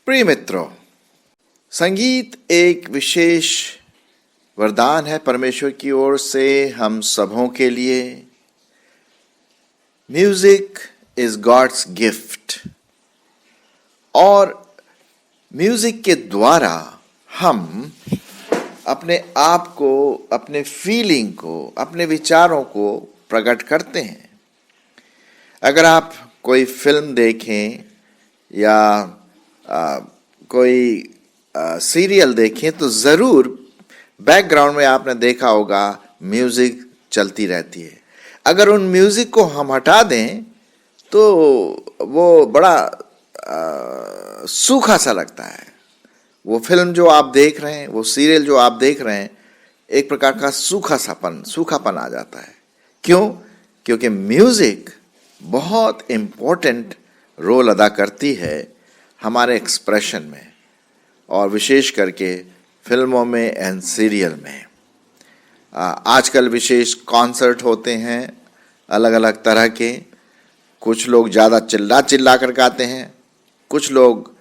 प्रिय मित्रों, संगीत एक विशेष वरदान है परमेश्वर की ओर से हम सबों के लिए। म्यूजिक इज गॉड्स गिफ्ट, और म्यूजिक के द्वारा हम अपने आप को, अपने फीलिंग को, अपने विचारों को प्रकट करते हैं। अगर आप कोई फिल्म देखें या कोई सीरियल देखें तो ज़रूर बैकग्राउंड में आपने देखा होगा म्यूज़िक चलती रहती है। अगर उन म्यूज़िक को हम हटा दें तो वो बड़ा सूखा सा लगता है। वो फिल्म जो आप देख रहे हैं, वो सीरियल जो आप देख रहे हैं, एक प्रकार का सूखापन आ जाता है। क्यों? क्योंकि म्यूज़िक बहुत इम्पोर्टेंट रोल अदा करती है हमारे एक्सप्रेशन में, और विशेष करके फिल्मों में एंड सीरियल में। आजकल विशेष कॉन्सर्ट होते हैं अलग अलग तरह के। कुछ लोग ज़्यादा चिल्ला कर गाते हैं, कुछ लोग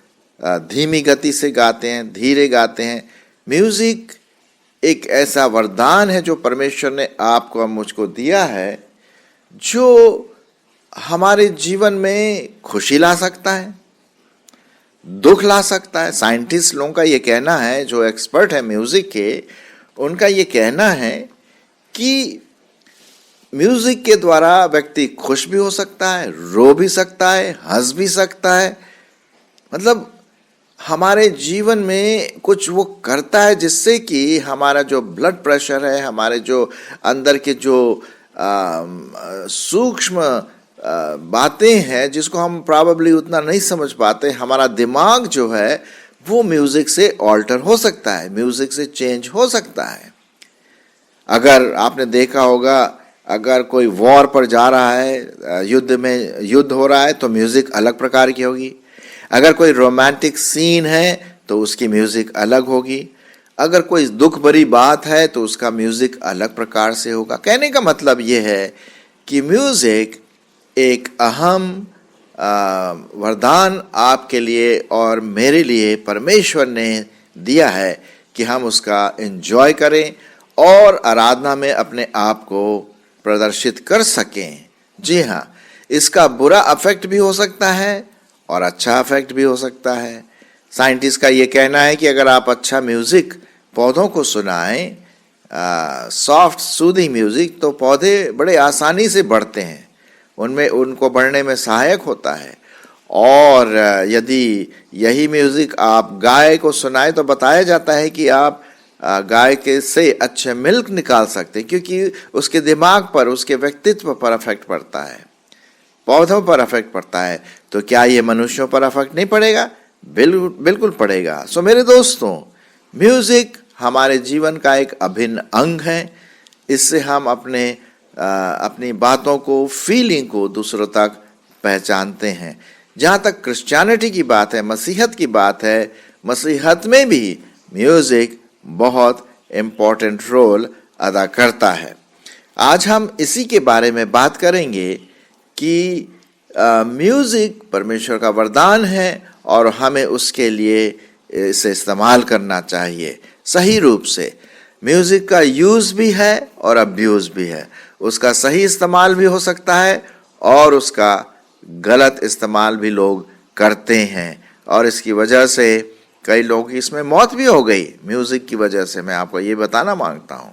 धीमी गति से गाते हैं, धीरे गाते हैं। म्यूज़िक एक ऐसा वरदान है जो परमेश्वर ने आपको और मुझको दिया है, जो हमारे जीवन में खुशी ला सकता है, दुख ला सकता है। साइंटिस्ट लोगों का ये कहना है, जो एक्सपर्ट है म्यूज़िक के, उनका ये कहना है कि म्यूज़िक के द्वारा व्यक्ति खुश भी हो सकता है, रो भी सकता है, हंस भी सकता है। मतलब हमारे जीवन में कुछ वो करता है जिससे कि हमारा जो ब्लड प्रेशर है, हमारे जो अंदर के जो सूक्ष्म बातें हैं जिसको हम प्रॉबेबली उतना नहीं समझ पाते, हमारा दिमाग जो है वो म्यूज़िक से ऑल्टर हो सकता है, म्यूज़िक से चेंज हो सकता है। अगर आपने देखा होगा, अगर कोई वॉर पर जा रहा है, युद्ध हो रहा है, तो म्यूज़िक अलग प्रकार की होगी। अगर कोई रोमांटिक सीन है तो उसकी म्यूज़िक अलग होगी। अगर कोई दुख भरी बात है तो उसका म्यूज़िक अलग प्रकार से होगा। कहने का मतलब ये है कि म्यूज़िक एक अहम वरदान आपके लिए और मेरे लिए परमेश्वर ने दिया है कि हम उसका एंजॉय करें और आराधना में अपने आप को प्रदर्शित कर सकें। जी हाँ, इसका बुरा इफेक्ट भी हो सकता है और अच्छा इफेक्ट भी हो सकता है। साइंटिस्ट का ये कहना है कि अगर आप अच्छा म्यूज़िक पौधों को सुनाएं, सॉफ्ट सूदिंग म्यूज़िक, तो पौधे बड़े आसानी से बढ़ते हैं, उनमें उनको बढ़ने में सहायक होता है। और यदि यही म्यूज़िक आप गाय को सुनाएं तो बताया जाता है कि आप गाय के से अच्छे मिल्क निकाल सकते हैं, क्योंकि उसके दिमाग पर, उसके व्यक्तित्व पर अफेक्ट पड़ता है, पौधों पर अफेक्ट पड़ता है। तो क्या ये मनुष्यों पर अफेक्ट नहीं पड़ेगा? बिल्कुल पड़ेगा। सो मेरे दोस्तों, म्यूज़िक हमारे जीवन का एक अभिन्न अंग है। इससे हम अपनी बातों को, फीलिंग को दूसरों तक पहचानते हैं। जहाँ तक क्रिश्चियनिटी की बात है, मसीहत की बात है, मसीहत में भी म्यूज़िक बहुत इम्पोर्टेंट रोल अदा करता है। आज हम इसी के बारे में बात करेंगे कि म्यूज़िक परमेश्वर का वरदान है और हमें उसके लिए इसे इस्तेमाल करना चाहिए सही रूप से। म्यूज़िक का यूज़ भी है और अब्यूज़ भी है। उसका सही इस्तेमाल भी हो सकता है और उसका गलत इस्तेमाल भी लोग करते हैं, और इसकी वजह से कई लोगों की इसमें मौत भी हो गई म्यूज़िक की वजह से। मैं आपको ये बताना मांगता हूँ।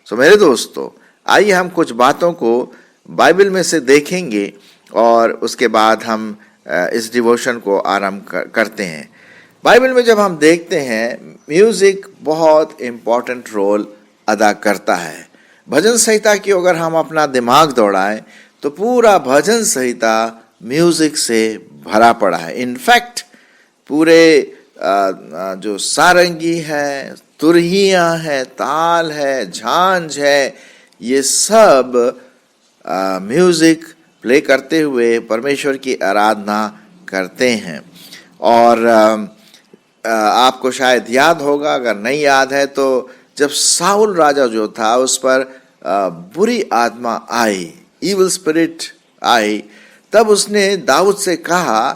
सो मेरे दोस्तों, आइए हम कुछ बातों को बाइबल में से देखेंगे और उसके बाद हम इस डिवोशन को आरंभ करते हैं। बाइबल में जब हम देखते हैं, म्यूज़िक बहुत इम्पॉर्टेंट रोल अदा करता है। भजन संहिता की अगर हम अपना दिमाग दौड़ाएं तो पूरा भजन संहिता म्यूज़िक से भरा पड़ा है। इनफैक्ट पूरे जो सारंगी है, तुरहियाँ है, ताल है, झांझ है, ये सब म्यूज़िक प्ले करते हुए परमेश्वर की आराधना करते हैं। और आपको शायद याद होगा, अगर नहीं याद है तो जब साउल राजा जो था, उस पर बुरी आत्मा आई, इविल स्पिरिट आई, तब उसने दाऊद से कहा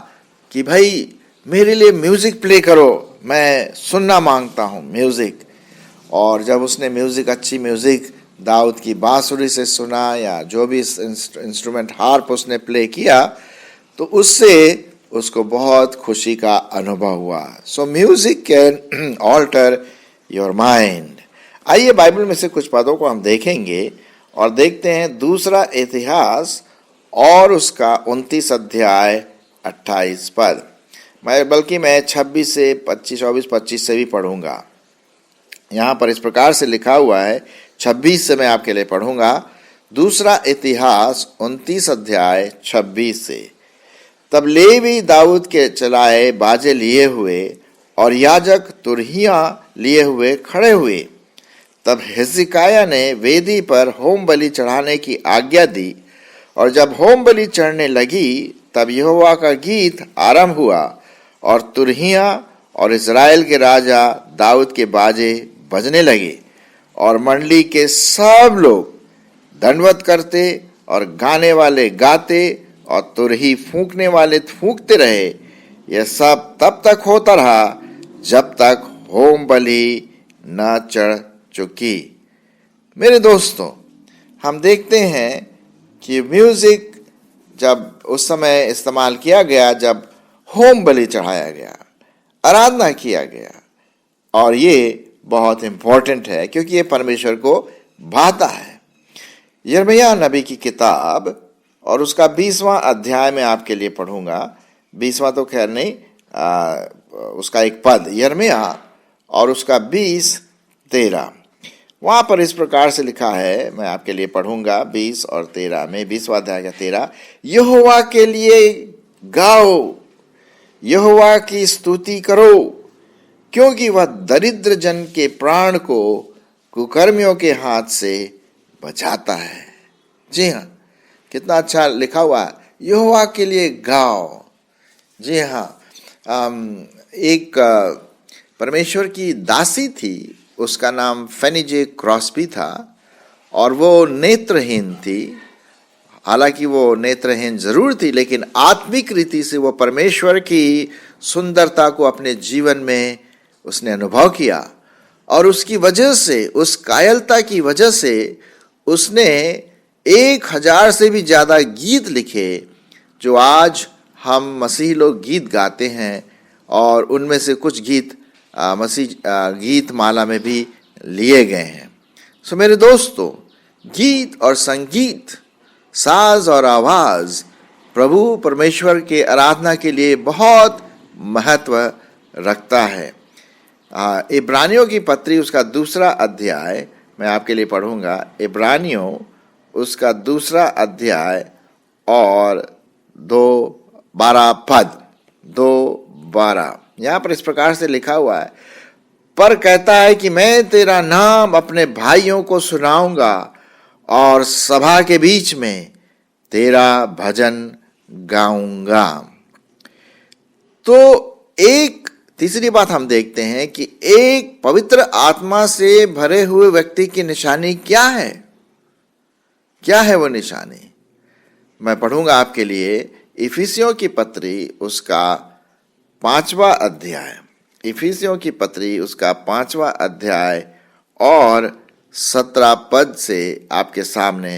कि भाई मेरे लिए म्यूजिक प्ले करो, मैं सुनना मांगता हूँ म्यूजिक। और जब उसने म्यूजिक, अच्छी म्यूजिक दाऊद की बांसुरी से सुना या जो भी इंस्ट्रूमेंट हार्प उसने प्ले किया, तो उससे उसको बहुत खुशी का अनुभव हुआ। So music can alter your mind. आइए बाइबल में से कुछ पदों को हम देखेंगे और देखते हैं दूसरा इतिहास और उसका 29 अध्याय 28 पद। मैं 26 से 24 से भी पढ़ूंगा। यहाँ पर इस प्रकार से लिखा हुआ है, 26 से मैं आपके लिए पढ़ूंगा। दूसरा इतिहास 29 अध्याय 26 से। तब लेवी दाऊद के चलाए बाजे लिए हुए और याजक तुरहियां लिए हुए खड़े हुए। तब हिजकिय्याह ने वेदी पर होम बलि चढ़ाने की आज्ञा दी, और जब होम बलि चढ़ने लगी तब यहोवा का गीत आरंभ हुआ, और तुरहियां और इज़राइल के राजा दाऊद के बाजे बजने लगे, और मंडली के सब लोग दंडवत करते और गाने वाले गाते और तुरही फूंकने वाले फूंकते रहे। यह सब तब तक होता रहा जब तक होम बलि न चढ़ चुकी। मेरे दोस्तों, हम देखते हैं कि म्यूजिक जब उस समय इस्तेमाल किया गया जब होम बलि चढ़ाया गया, आराधना किया गया, और ये बहुत इंपॉर्टेंट है क्योंकि ये परमेश्वर को भाता है। यिर्मयाह नबी की किताब और उसका 20वां अध्याय में आपके लिए पढ़ूंगा। 20वां तो खैर नहीं, उसका एक पद, यिर्मयाह और उसका 20-13। वहां पर इस प्रकार से लिखा है, मैं आपके लिए पढ़ूंगा 20 और 13 में। 20वां अध्याय का 13, यहोवा के लिए गाओ, यहोवा की स्तुति करो, क्योंकि वह दरिद्र जन के प्राण को कुकर्मियों के हाथ से बचाता है। जी हाँ, कितना अच्छा लिखा हुआ है, यहोवा के लिए गाओ। जी हाँ, एक परमेश्वर की दासी थी, उसका नाम फेनिजे क्रॉस्बी था, और वो नेत्रहीन थी। हालांकि वो नेत्रहीन जरूर थी, लेकिन आत्मिक रीति से वो परमेश्वर की सुंदरता को अपने जीवन में उसने अनुभव किया, और उसकी वजह से, उस कायरता की वजह से उसने 1000 से भी ज़्यादा गीत लिखे, जो आज हम मसीही लोग गीत गाते हैं, और उनमें से कुछ गीत मसीह गीत माला में भी लिए गए हैं। सो मेरे दोस्तों, गीत और संगीत, साज और आवाज़ प्रभु परमेश्वर के आराधना के लिए बहुत महत्व रखता है। इब्रानियों की पत्री उसका 2 अध्याय मैं आपके लिए पढ़ूंगा। इब्रानियों उसका 2 अध्याय और 2-12 पद, 2-12। यहाँ पर इस प्रकार से लिखा हुआ है, पर कहता है कि मैं तेरा नाम अपने भाइयों को सुनाऊंगा और सभा के बीच में तेरा भजन गाऊंगा। तो एक तीसरी बात हम देखते हैं कि एक पवित्र आत्मा से भरे हुए व्यक्ति की निशानी क्या है? क्या है वो निशानी? मैं पढ़ूंगा आपके लिए इफिसियों की पत्री उसका 5वां अध्याय, इफिसियों की पत्री उसका 5वां अध्याय और 17 पद से आपके सामने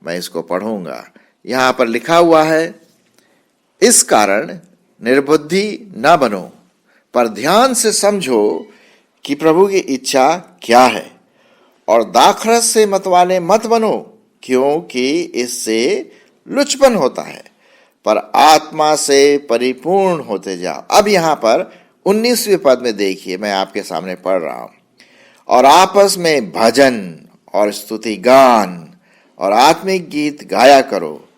मैं इसको पढ़ूंगा। यहाँ पर लिखा हुआ है, इस कारण निर्बुद्धि न बनो, पर ध्यान से समझो कि प्रभु की इच्छा क्या है, और दाखरस से मतवाले मत बनो, क्योंकि इससे लुचपन होता है, पर आत्मा से परिपूर्ण होते जाओ। अब यहाँ पर 19वें पद में देखिए, मैं आपके सामने पढ़ रहा हूं, और आपस में भजन और स्तुति गान और आत्मिक गीत गाया करो,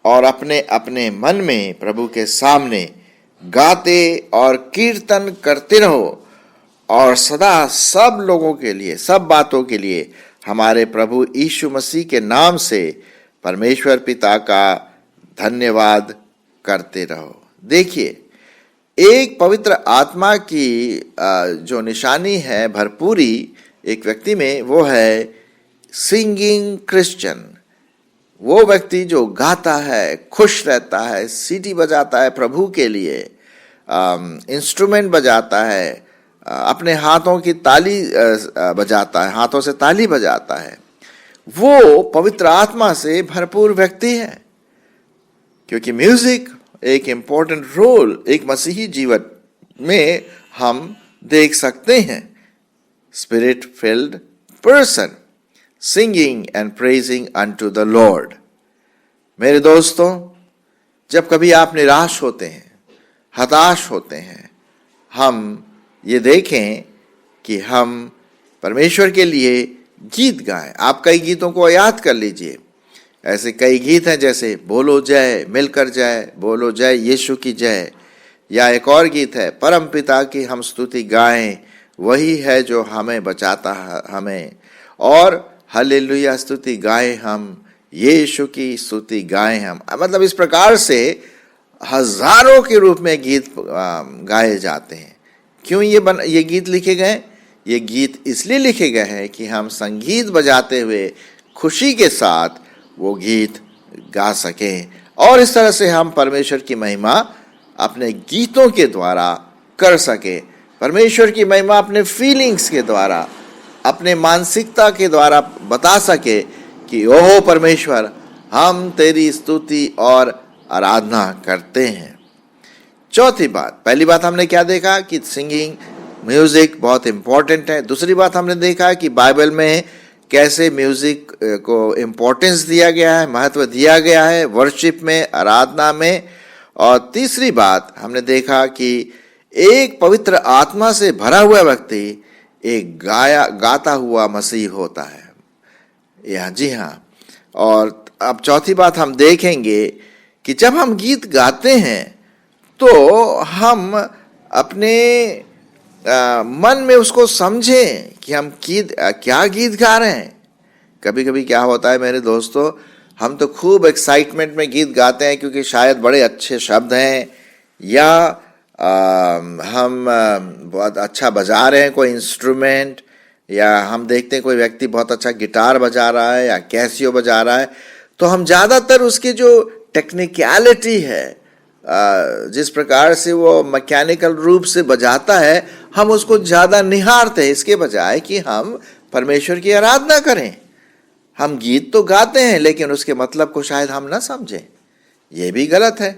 और अपने अपने मन में प्रभु के सामने गाते और कीर्तन करते रहो, और सदा सब लोगों के लिए, सब बातों के लिए हमारे प्रभु यीशु मसीह के नाम से परमेश्वर पिता का धन्यवाद करते रहो। देखिए, एक पवित्र आत्मा की जो निशानी है भरपूरी एक व्यक्ति में, वो है सिंगिंग क्रिश्चियन, वो व्यक्ति जो गाता है, खुश रहता है, सीटी बजाता है प्रभु के लिए, इंस्ट्रूमेंट बजाता है, अपने हाथों की ताली बजाता है, हाथों से ताली बजाता है, वो पवित्र आत्मा से भरपूर व्यक्ति है। क्योंकि म्यूजिक एक इम्पोर्टेंट रोल एक मसीही जीवन में हम देख सकते हैं। Spirit field person singing and praising unto the Lord. मेरे दोस्तों, जब कभी आप निराश होते हैं, हताश होते हैं, हम ये देखें कि हम परमेश्वर के लिए गीत गाएं। आप कई गीतों को याद कर लीजिए। ऐसे कई गीत हैं जैसे बोलो जय, मिलकर जय, बोलो जय यीशु की जय, या एक और गीत है परम पिता की हम स्तुति गाएं, वही है जो हमें बचाता है हमें, और हालेलुया स्तुति गाएं हम, यीशु की स्तुति गाएं हम। मतलब इस प्रकार से हजारों के रूप में गीत गाए जाते हैं। क्यों ये गीत लिखे गए? ये गीत इसलिए लिखे गए हैं कि हम संगीत बजाते हुए खुशी के साथ वो गीत गा सकें, और इस तरह से हम परमेश्वर की महिमा अपने गीतों के द्वारा कर सकें। परमेश्वर की महिमा अपने फीलिंग्स के द्वारा, अपने मानसिकता के द्वारा बता सके कि ओहो परमेश्वर, हम तेरी स्तुति और आराधना करते हैं। चौथी बात, पहली बात हमने क्या देखा कि सिंगिंग म्यूजिक बहुत इंपॉर्टेंट है। दूसरी बात हमने देखा कि बाइबल में कैसे म्यूजिक को इम्पोर्टेंस दिया गया है, महत्व दिया गया है वर्शिप में, आराधना में। और तीसरी बात हमने देखा कि एक पवित्र आत्मा से भरा हुआ व्यक्ति एक गाता हुआ मसीह होता है। यह जी हाँ। और अब चौथी बात हम देखेंगे कि जब हम गीत गाते हैं तो हम अपने मन में उसको समझें कि हम क्या गीत गा रहे हैं। कभी कभी क्या होता है मेरे दोस्तों, हम तो खूब एक्साइटमेंट में गीत गाते हैं क्योंकि शायद बड़े अच्छे शब्द हैं, या हम बहुत अच्छा बजा रहे हैं कोई इंस्ट्रूमेंट, या हम देखते हैं कोई व्यक्ति बहुत अच्छा गिटार बजा रहा है या कैसियो बजा रहा है, तो हम ज़्यादातर उसकी जो टेक्निकलिटी है, जिस प्रकार से वो मैकेनिकल रूप से बजाता है, हम उसको ज़्यादा निहारते हैं, इसके बजाय कि हम परमेश्वर की आराधना करें। हम गीत तो गाते हैं लेकिन उसके मतलब को शायद हम ना समझें, ये भी गलत है।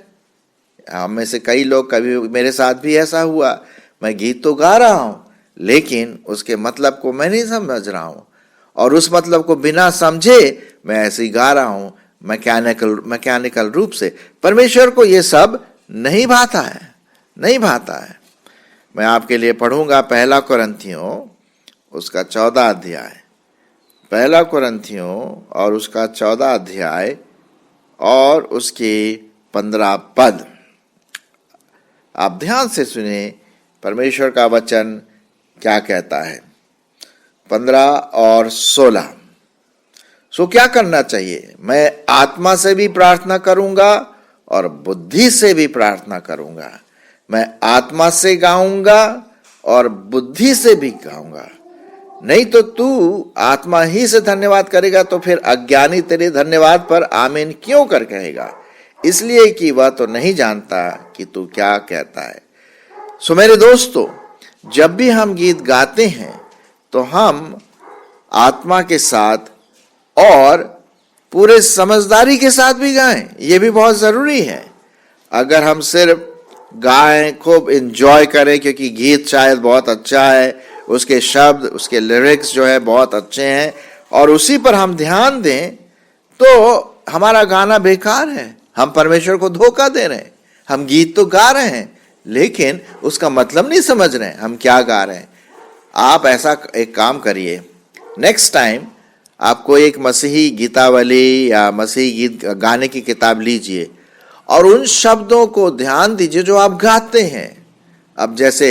हम में से कई लोग, कभी मेरे साथ भी ऐसा हुआ, मैं गीत तो गा रहा हूँ लेकिन उसके मतलब को मैं नहीं समझ रहा हूँ, और उस मतलब को बिना समझे मैं ऐसे ही गा रहा हूँ मैकेनिकल रूप से। परमेश्वर को ये सब नहीं भाता है। मैं आपके लिए पढ़ूंगा पहला कुरिन्थियों उसका 14 अध्याय, पहला कुरिन्थियों और उसका 14 अध्याय और उसके 15 पद। आप ध्यान से सुने परमेश्वर का वचन क्या कहता है। 15 और 16। सो क्या करना चाहिए? मैं आत्मा से भी प्रार्थना करूंगा और बुद्धि से भी प्रार्थना करूंगा। मैं आत्मा से गाऊंगा और बुद्धि से भी गाऊंगा। नहीं तो तू आत्मा ही से धन्यवाद करेगा तो फिर अज्ञानी तेरे धन्यवाद पर आमीन क्यों कर कहेगा, इसलिए कि वह तो नहीं जानता कि तू क्या कहता है। सो मेरे दोस्तों, जब भी हम गीत गाते हैं तो हम आत्मा के साथ और पूरे समझदारी के साथ भी गाएं, ये भी बहुत ज़रूरी है। अगर हम सिर्फ गाएं, खूब एंजॉय करें क्योंकि गीत शायद बहुत अच्छा है, उसके शब्द, उसके लिरिक्स जो है बहुत अच्छे हैं, और उसी पर हम ध्यान दें, तो हमारा गाना बेकार है। हम परमेश्वर को धोखा दे रहे हैं। हम गीत तो गा रहे हैं लेकिन उसका मतलब नहीं समझ रहे हैं हम क्या गा रहे हैं। आप ऐसा एक काम करिए, नेक्स्ट टाइम आप कोई एक मसीही गीतावली या मसीही गीत गाने की किताब लीजिए और उन शब्दों को ध्यान दीजिए जो आप गाते हैं। अब जैसे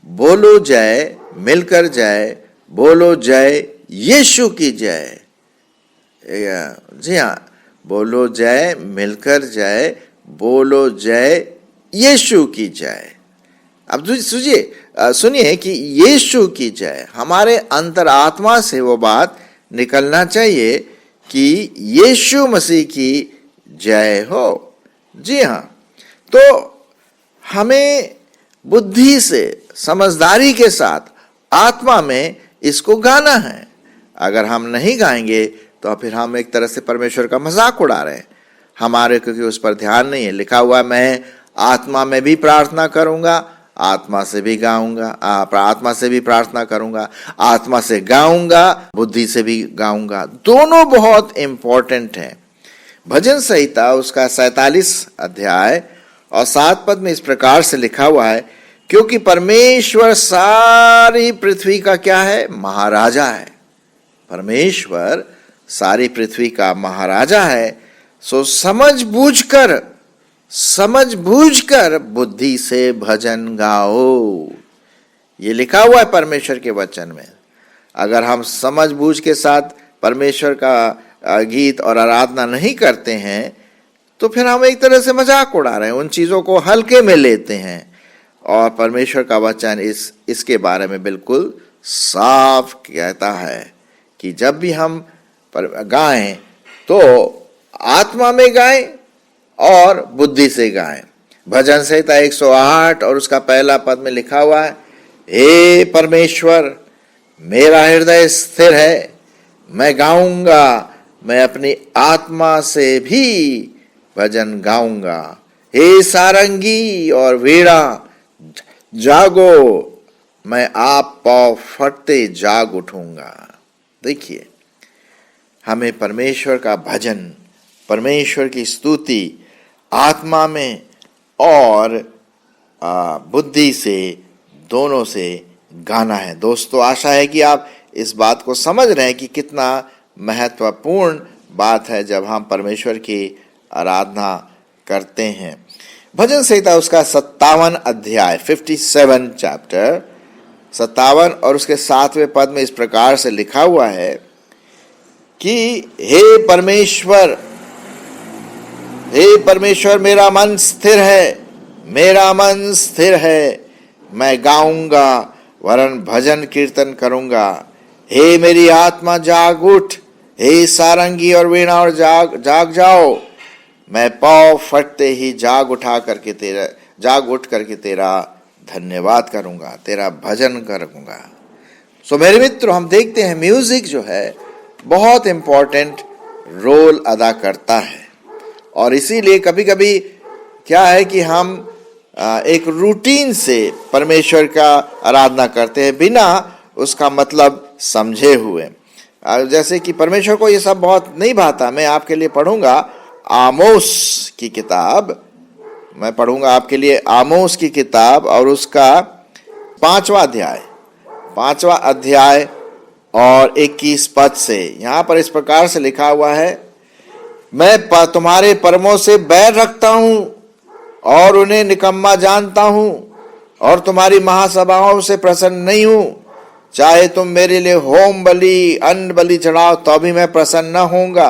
बोलो जय, मिलकर जय, बोलो जय यीशु की जय, जी हाँ, बोलो जय, मिलकर जय, बोलो जय यीशु की जय। अब सुनिए कि यीशु की जय, हमारे अंतरात्मा से वो बात निकलना चाहिए कि यीशु मसीह की जय हो। जी हाँ, तो हमें बुद्धि से, समझदारी के साथ, आत्मा में इसको गाना है। अगर हम नहीं गाएंगे तो फिर हम एक तरह से परमेश्वर का मजाक उड़ा रहे हैं। हमारे क्योंकि उस पर ध्यान नहीं है। लिखा हुआ, मैं आत्मा में भी प्रार्थना करूंगा, आत्मा से भी गाऊंगा, आत्मा से भी प्रार्थना करूंगा, आत्मा से गाऊंगा, बुद्धि से भी गाऊंगा। दोनों बहुत इंपॉर्टेंट हैं। भजन संहिता उसका 47 अध्याय और 7 पद में इस प्रकार से लिखा हुआ है, क्योंकि परमेश्वर सारी पृथ्वी का क्या है? महाराजा है। परमेश्वर सारी पृथ्वी का महाराजा है। सो समझ बूझकर बुद्धि से भजन गाओ। ये लिखा हुआ है परमेश्वर के वचन में। अगर हम समझ बूझ के साथ परमेश्वर का गीत और आराधना नहीं करते हैं तो फिर हम एक तरह से मजाक उड़ा रहे हैं, उन चीजों को हल्के में लेते हैं। और परमेश्वर का वचन इसके बारे में बिल्कुल साफ कहता है कि जब भी हम गाएं तो आत्मा में गाएं और बुद्धि से गाएं। भजन संहिता 108 और उसका पहला पद में लिखा हुआ है, हे परमेश्वर, मेरा हृदय स्थिर है, मैं गाऊंगा, मैं अपनी आत्मा से भी भजन गाऊंगा। हे सारंगी और वीणा जागो, मैं आप पाँव फटते जाग उठूंगा। देखिए, हमें परमेश्वर का भजन, परमेश्वर की स्तुति आत्मा में और बुद्धि से, दोनों से गाना है। दोस्तों, आशा है कि आप इस बात को समझ रहे हैं कि कितना महत्वपूर्ण बात है जब हम परमेश्वर की आराधना करते हैं। भजन संहिता उसका 57 अध्याय 57 चैप्टर 57 और उसके 7वें पद में इस प्रकार से लिखा हुआ है कि हे परमेश्वर, मेरा मन स्थिर है, मेरा मन स्थिर है, मैं गाऊंगा वरन भजन कीर्तन करूंगा। हे मेरी आत्मा जाग उठ, हे सारंगी और वीणा और जाग जाओ, मैं पाँव फटते ही जाग उठ करके तेरा धन्यवाद करूंगा, तेरा भजन करूंगा। सो मेरे मित्रों, हम देखते हैं म्यूजिक जो है बहुत इंपॉर्टेंट रोल अदा करता है। और इसीलिए कभी कभी क्या है कि हम एक रूटीन से परमेश्वर का आराधना करते हैं बिना उसका मतलब समझे हुए। जैसे कि परमेश्वर को ये सब बहुत नहीं भाता। मैं आपके लिए पढ़ूंगा आमोस की किताब, मैं पढ़ूंगा आपके लिए आमोस की किताब और उसका 5वां अध्याय और 21 पद से। यहाँ पर इस प्रकार से लिखा हुआ है, मैं तुम्हारे परमों से बैर रखता हूँ और उन्हें निकम्मा जानता हूँ और तुम्हारी महासभाओं से प्रसन्न नहीं हूँ। चाहे तुम मेरे लिए होम बलि, अन्न बलि चढ़ाओ तो भी मैं प्रसन्न न होऊंगा।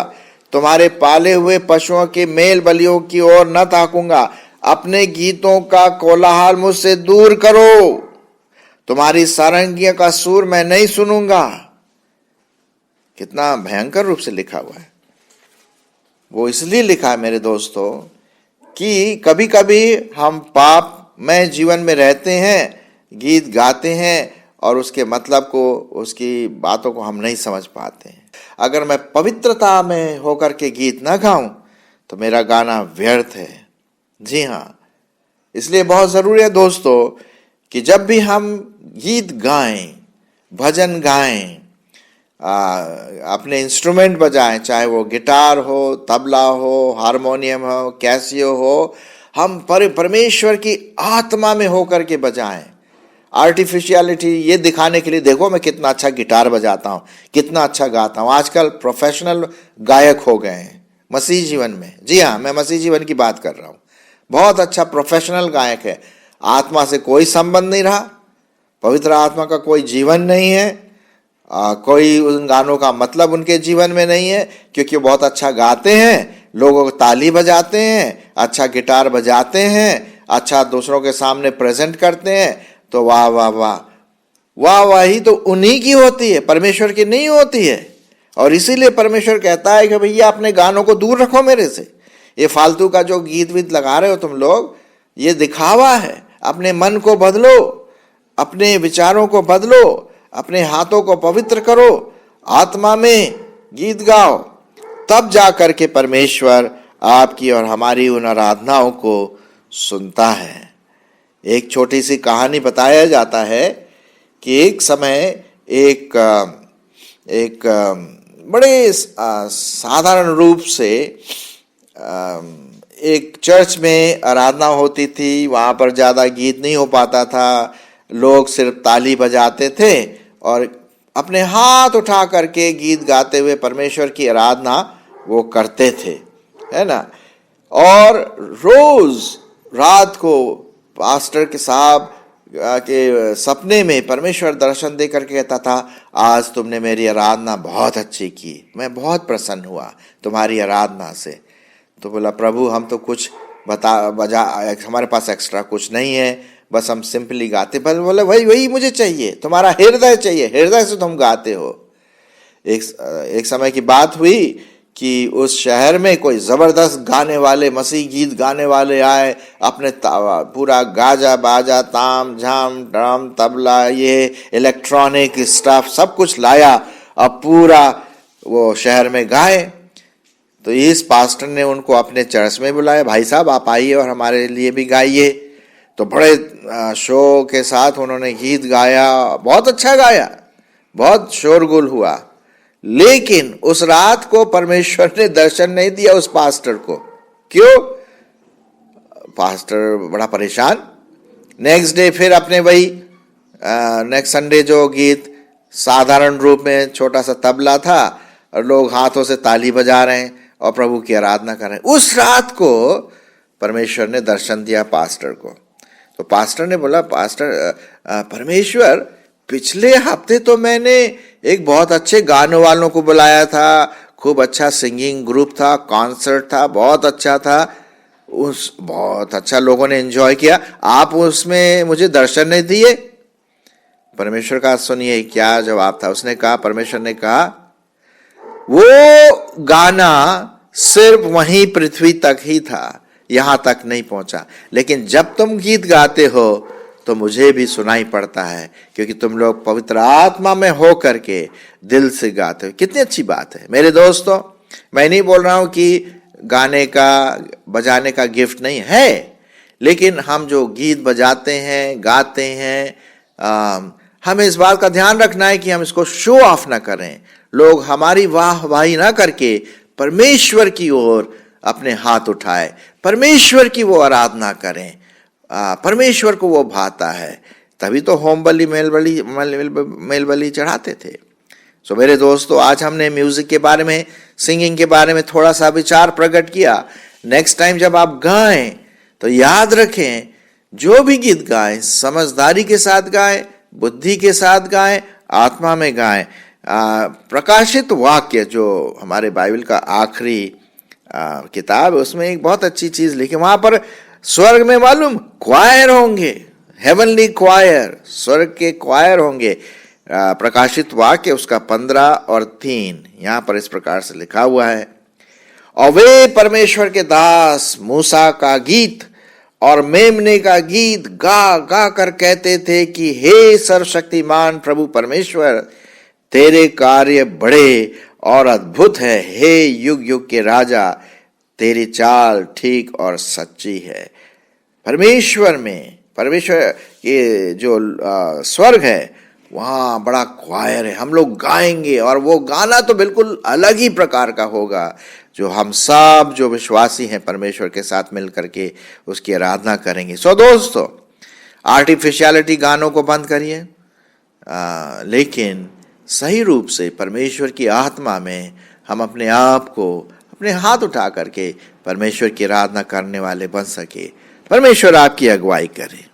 तुम्हारे पाले हुए पशुओं के मेल बलियों की ओर न ताकूंगा। अपने गीतों का कोलाहल मुझसे दूर करो। तुम्हारी सारंगियों का सुर मैं नहीं सुनूंगा। कितना भयंकर रूप से लिखा हुआ है। वो इसलिए लिखा है मेरे दोस्तों कि कभी कभी हम पाप में जीवन में रहते हैं, गीत गाते हैं और उसके मतलब को, उसकी बातों को हम नहीं समझ पाते हैं। अगर मैं पवित्रता में होकर के गीत ना गाऊं तो मेरा गाना व्यर्थ है। जी हाँ, इसलिए बहुत जरूरी है दोस्तों कि जब भी हम गीत गाएं, भजन गाएं, अपने इंस्ट्रूमेंट बजाएं, चाहे वो गिटार हो, तबला हो, हारमोनियम हो, कैसियो हो, हम परमेश्वर की आत्मा में होकर के बजाएं। आर्टिफिशियलिटी ये दिखाने के लिए, देखो मैं कितना अच्छा गिटार बजाता हूँ, कितना अच्छा गाता हूँ। आजकल प्रोफेशनल गायक हो गए हैं मसीह जीवन में। जी हाँ, मैं मसीह जीवन की बात कर रहा हूँ। बहुत अच्छा प्रोफेशनल गायक है। आत्मा से कोई संबंध नहीं रहा, पवित्र आत्मा का कोई जीवन नहीं है, कोई उन गानों का मतलब उनके जीवन में नहीं है, क्योंकि वो बहुत अच्छा गाते हैं, लोगों को ताली बजाते हैं, अच्छा गिटार बजाते हैं, अच्छा दूसरों के सामने प्रेजेंट करते हैं, तो वाह वाह वाह वाह वाह ही तो उन्हीं की होती है, परमेश्वर की नहीं होती है। और इसीलिए परमेश्वर कहता है कि भैया अपने गानों को दूर रखो मेरे से। ये फालतू का जो गीत वीत लगा रहे हो तुम लोग, ये दिखावा है। अपने मन को बदलो, अपने विचारों को बदलो, अपने हाथों को पवित्र करो, आत्मा में गीत गाओ, तब जा करके परमेश्वर आपकी और हमारी उन आराधनाओं को सुनता है। एक छोटी सी कहानी बताया जाता है कि एक समय एक बड़े साधारण रूप से एक चर्च में आराधना होती थी। वहाँ पर ज़्यादा गीत नहीं हो पाता था, लोग सिर्फ ताली बजाते थे और अपने हाथ उठा करके गीत गाते हुए परमेश्वर की आराधना वो करते थे, है ना। और रोज रात को पास्टर के साहब के सपने में परमेश्वर दर्शन दे करके कहता था, आज तुमने मेरी आराधना बहुत अच्छी की, मैं बहुत प्रसन्न हुआ तुम्हारी आराधना से। तो बोला, प्रभु हम तो कुछ बजा हमारे पास एक्स्ट्रा कुछ नहीं है, बस हम सिंपली गाते। पर बोले वही मुझे चाहिए, तुम्हारा हृदय चाहिए, हृदय से तुम गाते हो। एक समय की बात हुई कि उस शहर में कोई जबरदस्त गाने वाले, मसीह गीत गाने वाले आए, अपने पूरा गाजा बाजा ताम झाम ड्रम तबला ये इलेक्ट्रॉनिक स्टफ सब कुछ लाया, अब पूरा वो शहर में गाए। तो इस पास्टर ने उनको अपने चर्च में बुलाया, भाई साहब आप आइए और हमारे लिए भी गाइए। तो बड़े शो के साथ उन्होंने गीत गाया, बहुत अच्छा गाया, बहुत शोरगुल हुआ। लेकिन उस रात को परमेश्वर ने दर्शन नहीं दिया उस पास्टर को। क्यों? पास्टर बड़ा परेशान। नेक्स्ट डे फिर अपने वही नेक्स्ट संडे जो गीत साधारण रूप में छोटा सा तबला था और लोग हाथों से ताली बजा रहे हैं और प्रभु की आराधना कर रहे हैं। उस रात को परमेश्वर ने दर्शन दिया पास्टर को। तो पास्टर ने बोला, पास्टर परमेश्वर पिछले हफ्ते तो मैंने एक बहुत अच्छे गाने वालों को बुलाया था, खूब अच्छा सिंगिंग ग्रुप था, कॉन्सर्ट था, बहुत अच्छा था, उस बहुत अच्छा लोगों ने एंजॉय किया, आप उसमें मुझे दर्शन नहीं दिए। परमेश्वर का सुनिए क्या जवाब था। उसने कहा, परमेश्वर ने कहा, वो गाना सिर्फ वहीं पृथ्वी तक ही था, यहां तक नहीं पहुंचा, लेकिन जब तुम गीत गाते हो तो मुझे भी सुनाई पड़ता है, क्योंकि तुम लोग पवित्र आत्मा में हो करके दिल से गाते हो। कितनी अच्छी बात है मेरे दोस्तों। मैं नहीं बोल रहा हूं कि गाने का बजाने का गिफ्ट नहीं है, लेकिन हम जो गीत बजाते हैं गाते हैं, हमें इस बात का ध्यान रखना है कि हम इसको शो ऑफ ना करें, लोग हमारी वाहवाही ना करके परमेश्वर की ओर अपने हाथ उठाए, परमेश्वर की वो आराधना करें, परमेश्वर को वो भाता है। तभी तो होम बलि मेल बलि चढ़ाते थे। सो मेरे दोस्तों, आज हमने म्यूजिक के बारे में, सिंगिंग के बारे में थोड़ा सा विचार प्रकट किया। नेक्स्ट टाइम जब आप गाएं तो याद रखें, जो भी गीत गाएं समझदारी के साथ गाएं, बुद्धि के साथ गाएं, आत्मा में गाएं। प्रकाशित वाक्य जो हमारे बाइबल का आखिरी किताब है, उसमें एक बहुत अच्छी चीज लिखी। वहां पर स्वर्ग में मालूम क्वायर होंगे, हेवनली क्वायर, स्वर्ग के क्वायर होंगे। प्रकाशित वाक्य उसका 15 और 3 यहां पर इस प्रकार से लिखा हुआ है, और वे परमेश्वर के दास मूसा का गीत और मेमने का गीत गा गा कर कहते थे कि हे सर्वशक्तिमान प्रभु परमेश्वर, तेरे कार्य बड़े और अद्भुत है, हे युग युग के राजा, तेरी चाल ठीक और सच्ची है। परमेश्वर में, परमेश्वर के जो स्वर्ग है वहाँ बड़ा क्वायर है, हम लोग गाएंगे, और वो गाना तो बिल्कुल अलग ही प्रकार का होगा, जो हम सब जो विश्वासी हैं परमेश्वर के साथ मिल करके उसकी आराधना करेंगे। सो दोस्तों, आर्टिफिशियलिटी गानों को बंद करिए, लेकिन सही रूप से परमेश्वर की आत्मा में हम अपने आप को अपने हाथ उठा करके परमेश्वर की आराधना करने वाले बन सके। परमेश्वर आपकी अगुवाई करे।